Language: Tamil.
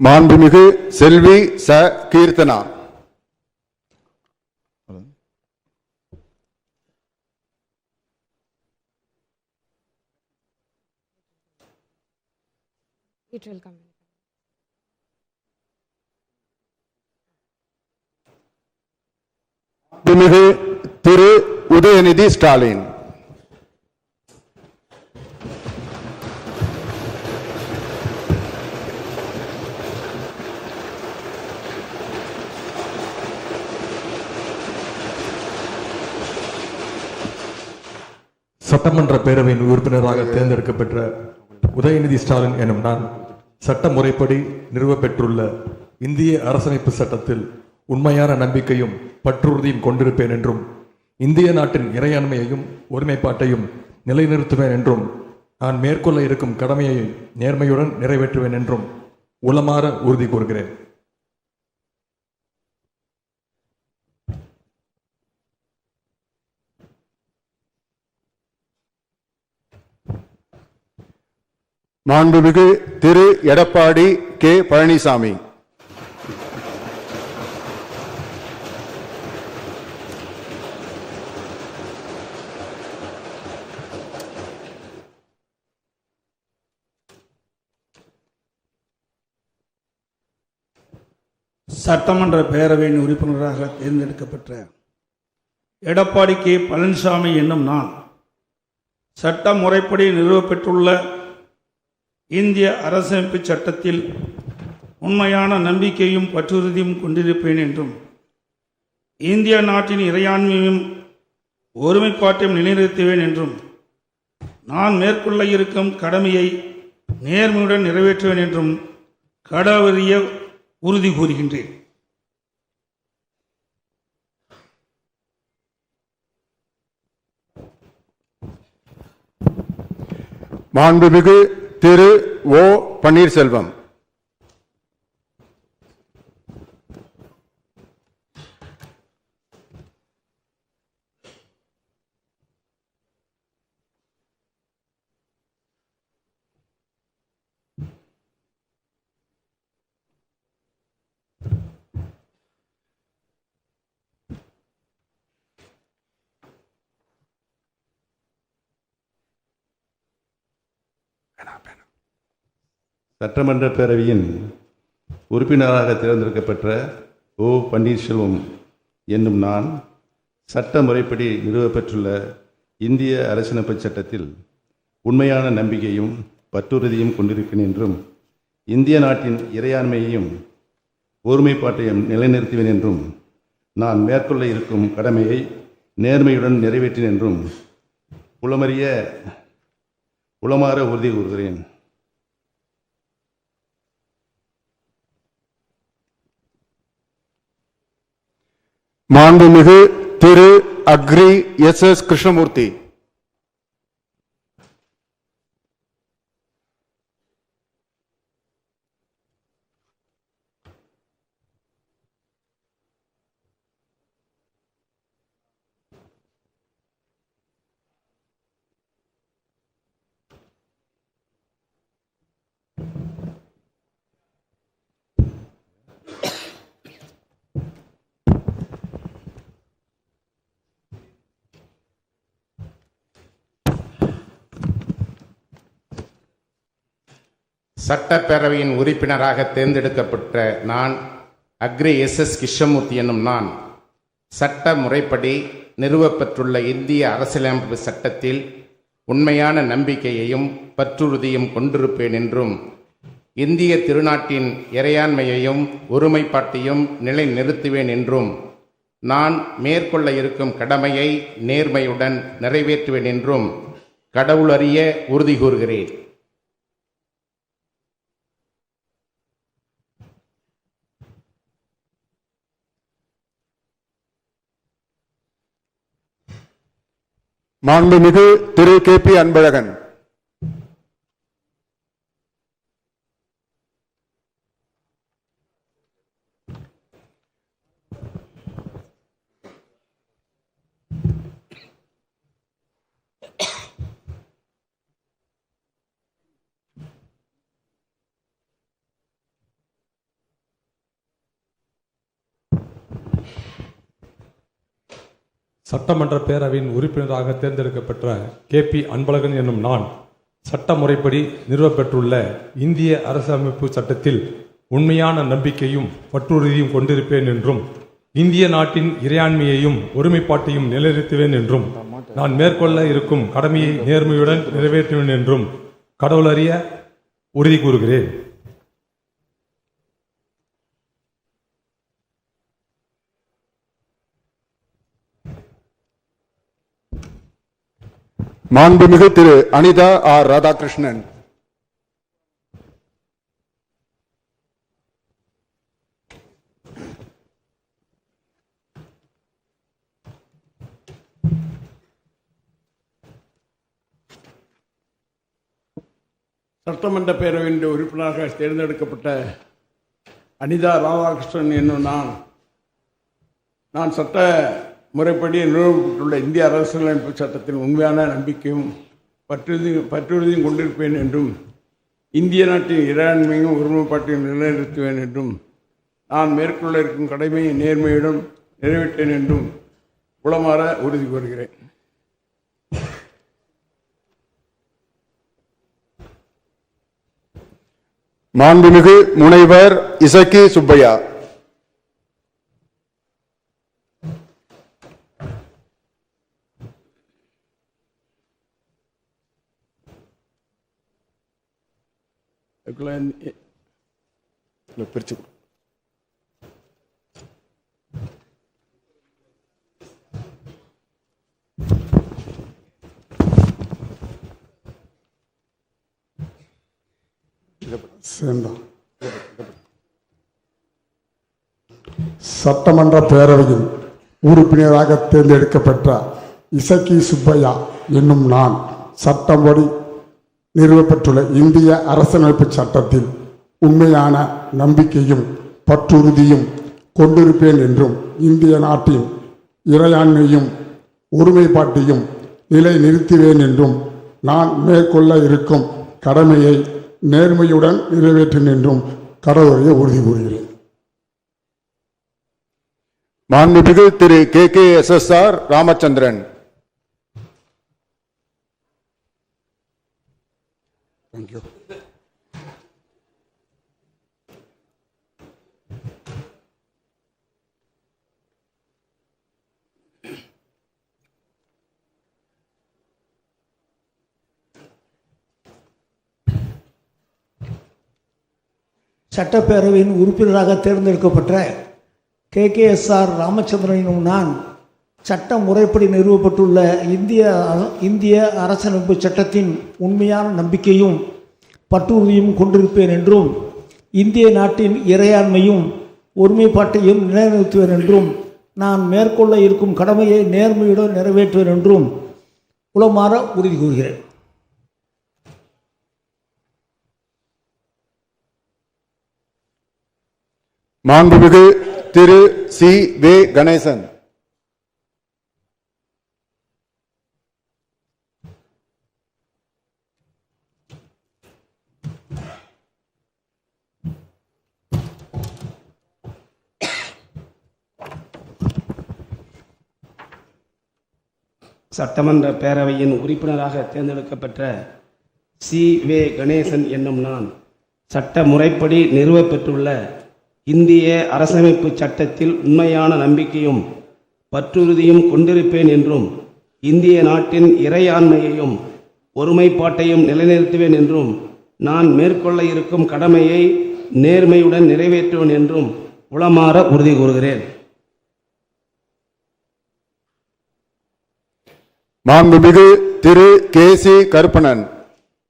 மாண்புமிகு செல்வி ச கீர்த்தனா. It will come. மாண்புமிகு திரு உதயநிதி ஸ்டாலின். சட்டமன்ற பேரவையின் உறுப்பினராக தேர்ந்தெடுக்கப்பெற்ற உதயநிதி ஸ்டாலின் எனும் நான் சட்ட முறைப்படி நிறுவப்பெற்றுள்ள இந்திய அரசமைப்பு சட்டத்தில் உண்மையான நம்பிக்கையும் பற்றுறுதியும் கொண்டிருப்பேன் என்றும் இந்திய நாட்டின் இறையாண்மையையும் ஒருமைப்பாட்டையும் நிலைநிறுத்துவேன் என்றும் நான் மேற்கொள்ள இருக்கும் கடமையை நேர்மையுடன் நிறைவேற்றுவேன் என்றும் உளமாற உறுதி கூறுகிறேன். மாண்புமிகு திரு எடப்பாடி கே பழனிசாமி. சட்டமன்ற பேரவையின் உறுப்பினராக தேர்ந்தெடுக்கப்பட்ட எடப்பாடி கே பழனிசாமி என்னும் நான் சட்ட முறைப்படி நிறுவப்பெற்றுள்ள இந்திய அரசமைப்பு சட்டத்தில் உண்மையான நம்பிக்கையும் பற்றுறுதியும் கொண்டிருப்பேன் என்றும் இந்திய நாட்டின் இறையாண்மையும் ஒருமைப்பாட்டையும் நிலைநிறுத்துவேன் என்றும் நான் மேற்கொள்ள இருக்கும் கடமையை நேர்மையுடன் நிறைவேற்றுவேன் என்றும் கடவுளிய உறுதி கூறுகின்றேன். மாண்புமிகு திரு ஓ பன்னீர்செல்வம். சட்டமன்ற பேரவையின் உறுப்பினராக தேர்ந்தெடுக்கப்பெற்ற ஓ பன்னீர்செல்வம் என்னும் நான் சட்ட முறைப்படி நிறுவப்பெற்றுள்ள இந்திய அரசியலமைப்பு சட்டத்தில் உண்மையான நம்பிக்கையும் பற்றுறுதியும் கொண்டிருக்கிறேன் என்றும் இந்திய நாட்டின் இறையாண்மையையும் ஒருமைப்பாட்டையும் நிலைநிறுத்துவேன் என்றும் நான் மேற்கொள்ள இருக்கும் கடமையை நேர்மையுடன் நிறைவேற்றேன் என்றும் உளமாற உறுதி கூறுகிறேன். மாண்புமிகு திரு அக்ரி எஸ் கிருஷ்ணமூர்த்தி. சட்டப்பேரவையின் உறுப்பினராக தேர்ந்தெடுக்கப்பட்ட நான் அக்ரி எஸ் கிருஷ்ணமூர்த்தி என்னும் நான் சட்ட முறைப்படி நிறுவப்பெற்றுள்ள இந்திய அரசியலமைப்பு சட்டத்தில் உண்மையான நம்பிக்கையையும் பற்றுறுதியும் கொண்டிருப்பேன் என்றும் இந்திய திருநாட்டின் இறையாண்மையையும் ஒருமைப்பாட்டையும் நிலைநிறுத்துவேன் என்றும் நான் மேற்கொள்ள இருக்கும் கடமையை நேர்மையுடன் நிறைவேற்றுவேன் என்றும் கடவுளறிய உறுதி கூறுகிறேன். மாண்புமிகு திரு கே பி அன்பழகன். சட்டமன்ற பேரவையின் உறுப்பினராக தேர்ந்தெடுக்கப்பட்ட KP அன்பழகன் என்னும் நான் சட்ட முறைப்படி நிறுவப்பெற்றுள்ள இந்திய அரசமைப்பு சட்டத்தில் உண்மையான நம்பிக்கையும் பற்றுறுதியும் கொண்டிருப்பேன் என்றும் இந்திய நாட்டின் இறையாண்மையையும் ஒருமைப்பாட்டையும் நிலைநிறுத்துவேன் என்றும் நான் மேற்கொள்ள இருக்கும் கடமையை நேர்மையுடன் நிறைவேற்றுவேன் என்றும் கடவுளறிய உறுதி கூறுகிறேன். மாண்புமிகு திரு அனிதா ஆர் ராதாகிருஷ்ணன். சட்டமன்ற பேரவையின் உறுப்பினராக தேர்ந்தெடுக்கப்பட்ட அனிதா ராதாகிருஷ்ணன் என்னும் நான் சட்ட முறைப்படி நிறுவப்பட்டுள்ள இந்திய அரசியலமைப்பு சட்டத்தின் உண்மையான நம்பிக்கையும் பற்றுறுதியும் கொண்டிருப்பேன் என்றும் இந்திய நாட்டின் இறையாண்மையும் ஒருமைப்பாட்டையும் நிலைநிறுத்துவேன் என்றும் நான் மேற்கொள்ள இருக்கும் கடமையை நேர்மையுடன் நிறைவேற்றேன் என்றும் உளமாற உறுதி கூறுகிறேன். மாண்புமிகு முனைவர் இசக்கி சுப்பையா. பிரிச்சு சட்டமன்ற பேரவையில் உறுப்பினராக தேர்ந்தெடுக்கப்பட்ட இசக்கி சுப்பையா என்னும் நான் சட்டப்படி நிறுவப்பட்டுள்ள இந்திய அரசியலமைப்பு சட்டத்தில் உண்மையான நம்பிக்கையும் பற்றுறுதியும் கொண்டிருப்பேன் என்றும் இந்திய நாட்டின் இறையாண்மையும் ஒருமைப்பாட்டையும் நிலைநிறுத்துவேன் என்றும் நான் மேற்கொள்ள இருக்கும் கடமையை நேர்மையுடன் நிறைவேற்றேன் என்றும் கடவுளை உறுதி கூறுகிறேன். மாண்புமிகு திரு KKSSR ராமச்சந்திரன். தேங்க்யூ. சட்டப்பேரவையின் உறுப்பினராக தேர்ந்தெடுக்கப்பட்ட KKSR ராமச்சந்திரன் எனும் நான் சட்ட முறைப்படி நிறுவப்பட்டுள்ள இந்திய அரசியலமைப்பு சட்டத்தின் உண்மையான நம்பிக்கையும் பற்றுறுதியும் கொண்டிருப்பேன் என்றும் இந்திய நாட்டின் இறையாண்மையும் ஒருமைப்பாட்டையும் நிலைநிறுத்துவேன் என்றும் நான் மேற்கொள்ள இருக்கும் கடமையை நேர்மையுடன் நிறைவேற்றுவேன் என்றும் உளமாற உறுதி கூறுகிறேன். மாண்புமிகு திரு C.V. கணேசன். சட்டமன்ற பேரவையின் உறுப்பினராக தேர்ந்தெடுக்கப்பட்ட C.V. கணேசன் என்னும் நான் சட்ட முறைப்படி நிறுவப்பெற்றுள்ள இந்திய அரசமைப்பு சட்டத்தில் உண்மையான நம்பிக்கையும் பற்றுறுதியும் கொண்டிருப்பேன் என்றும் இந்திய நாட்டின் இறையாண்மையையும் ஒருமைப்பாட்டையும் நிலைநிறுத்துவேன் என்றும் நான் மேற்கொள்ள இருக்கும் கடமையை நேர்மையுடன் நிறைவேற்றுவேன் என்றும் உளமாற உறுதி கூறுகிறேன். மாண்புமிகு திரு K.C. கருப்பணன்.